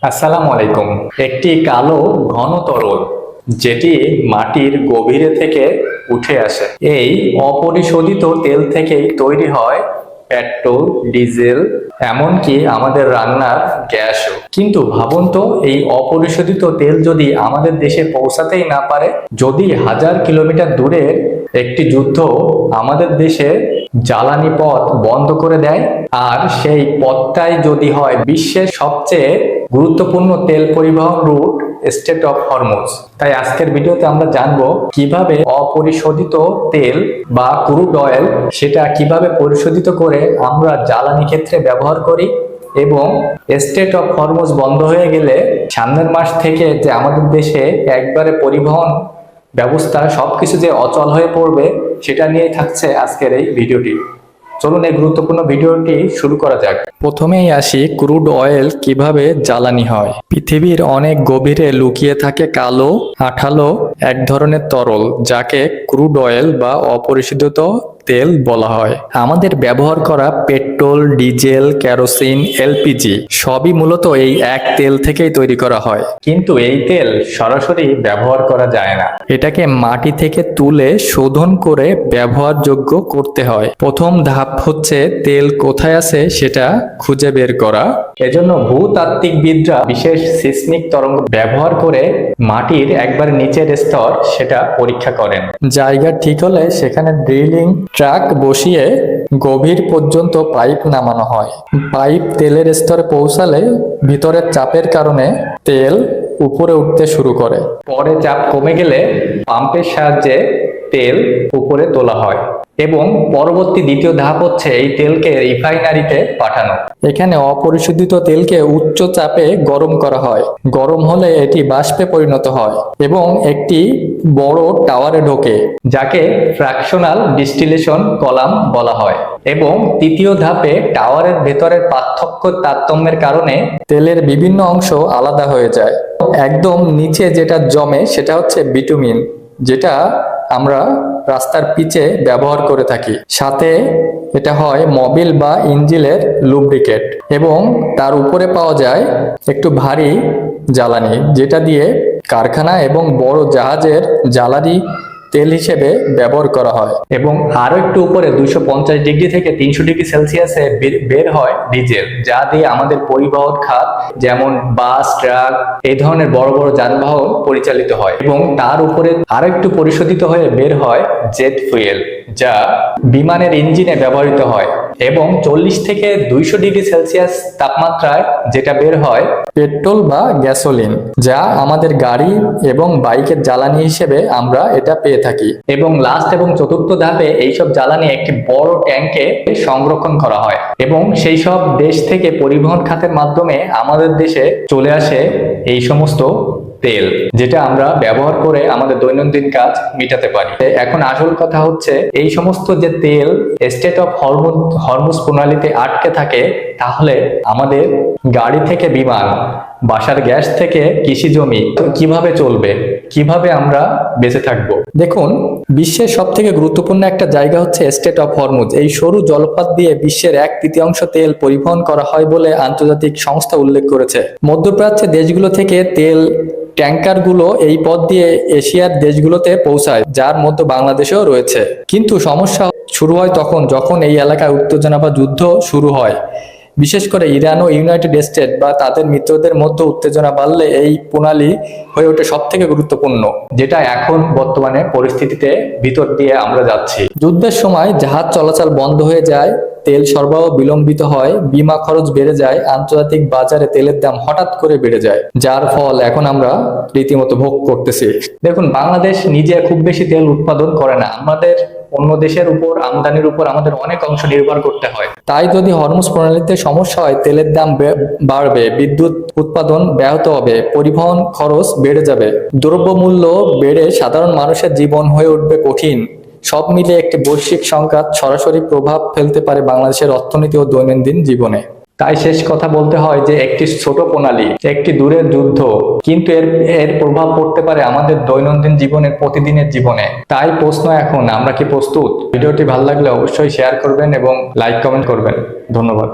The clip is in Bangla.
আসসালামু আলাইকুম। একটি কালো ঘন তরল যেটি মাটির গভীরে থেকে উঠে আসে, এই অপরিশোধিত তেল থেকেই তৈরি হয় পেট্রোল, ডিজেল, এমনকি আমাদের রান্নার গ্যাসও। কিন্তু ভাবুন তো, এই অপরিশোধিত তেল যদি আমাদের দেশে পৌঁছাতেই না পারে, যদি 1000 কিলোমিটার দূরের একটি যুদ্ধ আমাদের দেশে জ্বালানি পথ বন্ধ করে দেয়, আর সেই পথটাই যদি হয় বিশ্বের সবচেয়ে গুরুত্বপূর্ণ তেল পরিবহন রুট স্ট্রেট অফ হরমুজ। তাই আজকের ভিডিওতে আমরা জানবো কিভাবে অপরিশোধিত তেল বা ক্রুড অয়েল সেটা কিভাবে পরিশোধিত করে আমরা জ্বালানি ক্ষেত্রে ব্যবহার করি, এবং স্ট্রেট অফ হরমুজ বন্ধ হয়ে গেলে সামনের মাস থেকে যে আমাদের দেশে একবারে পরিবহন ব্যবস্থা সবকিছু যে অচল হয়ে পড়বে, সেটা নিয়েই থাকছে আজকের এই ভিডিওটি। চলুন এই গুরুত্বপূর্ণ ভিডিওটি শুরু করা যাক। প্রথমেই আসি ক্রুড অয়েল কিভাবে জ্বালানি হয়। পৃথিবীর অনেক গভীরে লুকিয়ে থাকে কালো আঠালো এক ধরনের তরল, যাকে ক্রুড অয়েল বা অপরিশোধিত তেল বলা হয়। আমাদের ব্যবহার করা পেট্রোল, ডিজেল, কেরোসিন, এলপিজি সবই মূলত এই এক তেল থেকেই তৈরি করা হয়। কিন্তু এই তেল সরাসরি ব্যবহার করা যায় না, এটাকে মাটি থেকে তুলে শোধন করে ব্যবহারযোগ্য করতে হয়। প্রথম ধাপ হচ্ছে তেল কোথায় আছে সেটা খুঁজে বের করা। এজন্য ভূতাত্ত্বিকবিদরা বিশেষ সিসমিক তরঙ্গ ব্যবহার করে মাটির একবার নিচের স্তর সেটা পরীক্ষা করেন। জায়গা ঠিক হলে সেখানে ড্রিলিং ট্রাক বসিয়ে গভীর পর্যন্ত পাইপ নামানো হয়। পাইপ তেলের স্তরে পৌঁছালে ভিতরের চাপের কারণে তেল উপরে উঠতে শুরু করে। পরে চাপ কমে গেলে পাম্পের সাহায্যে তেল উপরে তোলা হয়, এবং পরবর্তী দ্বিতীয় ধাপ হচ্ছে এই তেলকে রিফাইনারিতে পাঠানো। এখানে অপরিশোধিত তেলকে উচ্চ চাপে গরম করা হয়। গরম হলে এটি বাষ্পে পরিণত হয় এবং একটি বড় টাওয়ারে ঢোকে, যাকে ফ্র্যাকশনাল ডিস্টিলেশন কলাম বলা হয়। এবং তৃতীয় ধাপে টাওয়ারের ভেতরের তারতম্যের কারণে তেলের বিভিন্ন অংশ আলাদা হয়ে যায়। একদম নিচে যেটা জমে সেটা হচ্ছে বিটুমিন, যেটা আমরা রাস্তার পিচে ব্যবহার করে থাকি। সাথে এটা হয় মোবিল বা ইঞ্জিনের লুব্রিকেট, এবং তার উপরে পাওয়া যায় একটু ভারী জ্বালানি, যেটা দিয়ে কারখানা এবং বড় জাহাজের জ্বালানি তেল হিসেবে ব্যবহার করা হয়। এবং আরো একটু উপরে 250 ডিগ্রি থেকে 300 ডিগ্রি সেলসিয়াসে বের হয় ডিজেল, যা দিয়ে আমাদের পরিবহন খাত যেমন বাস, ট্রাক এই ধরনের বড় বড় যানবাহন পরিচালিত হয়। এবং তার উপরে আরো একটু পরিশোধিত হয়ে বের হয় জেট ফুয়েল, যা বিমানের ইঞ্জিনে ব্যবহৃত হয়। এবং 40 থেকে 200 ডিগ্রি সেলসিয়াস তাপমাত্রায় যেটা বের হয় পেট্রোল বা গ্যাসোলিন, যা আমাদের গাড়ি এবং বাইকের জ্বালানি হিসেবে আমরা এটা পেয়ে থাকি। এবং লাস্ট এবং চতুর্থ ধাপে এইসব জ্বালানি একটি বড় ট্যাঙ্কে সংরক্ষণ করা হয়, এবং সেই সব দেশ থেকে পরিবহন খাতের মাধ্যমে আমাদের দেশে চলে আসে এই সমস্ত তেল, যেটা আমরা ব্যবহার করে আমাদের দৈনন্দিন কাজ মেটাতে পারি। এখন আসল কথা হচ্ছে, এই সমস্ত যে তেল স্টেট অফ হরমুজ প্রণালীতে আটকে থাকে, তাহলে আমাদের গাড়ি থেকে বিমান, বাসার গ্যাস থেকে কৃষি জমি কিভাবে চলবে, কিভাবে আমরা বেঁচে থাকবো? দেখুন, বিশ্বের সব থেকে গুরুত্বপূর্ণ একটা জায়গা হচ্ছে স্ট্রেট অফ হরমুজ। এই সরু জলপথ দিয়ে বিশ্বের 1/3 তেল পরিবহন করা হয় বলে আন্তর্জাতিক সংস্থা উল্লেখ করেছে। মধ্যপ্রাচ্যের দেশগুলো থেকে তেল ট্যাঙ্কারগুলো এই পথ দিয়ে এশিয়ার দেশগুলোতে পৌঁছায়, যার মধ্যে বাংলাদেশেও রয়েছে। কিন্তু সমস্যা শুরু হয় তখন যখন এই এলাকায় উত্তেজনা বা যুদ্ধ শুরু হয়। বিশেষ করে ইরান ও ইউনাইটেড স্টেট বা তাদের মিত্রদের মধ্যে উত্তেজনা বাড়লে এই প্রণালী হয়ে ওঠে সব থেকে গুরুত্বপূর্ণ, যেটা এখন বর্তমানে পরিস্থিতিতে ভিতর দিয়ে আমরা যাচ্ছি। যুদ্ধের সময় জাহাজ চলাচল বন্ধ হয়ে যায়, তেল সরবরাহ বিলম্বিত হয়, বীমা খরচ বেড়ে যায়, আন্তর্জাতিক বাজারে তেলের দাম হঠাৎ করে বেড়ে যায়, যার ফল এখন আমরা রীতিমতো ভোগ করতেছি। দেখুন, বাংলাদেশ নিজে খুব বেশি তেল উৎপাদন করে না, আমাদের অন্য দেশের উপর আমদানির উপর আমাদের অনেক অংশ নির্ভর করতে হয়। তাই যদি হরমুজ প্রণালীতে সমস্যা হয়, তেলের দাম বাড়বে, বিদ্যুৎ উৎপাদন ব্যাহত হবে, পরিবহন খরচ বেড়ে যাবে, দ্রব্যমূল্য বেড়ে সাধারণ মানুষের জীবন হয়ে উঠবে কঠিন। সব মিলে একটি বৈশ্বিক সংঘাত সরাসরি প্রভাব ফেলতে পারে বাংলাদেশের অর্থনীতি ও দৈনন্দিন জীবনে। তাই শেষ কথা বলতে হয় যে একটি ছোট প্রণালী, একটি দূরের যুদ্ধ, কিন্তু এর প্রভাব পড়তে পারে আমাদের দৈনন্দিন জীবনের প্রতিদিনের জীবনে। তাই প্রশ্ন এখন, আমরা কি প্রস্তুত? ভিডিওটি ভালো লাগলে অবশ্যই শেয়ার করবেন এবং লাইক কমেন্ট করবেন। ধন্যবাদ।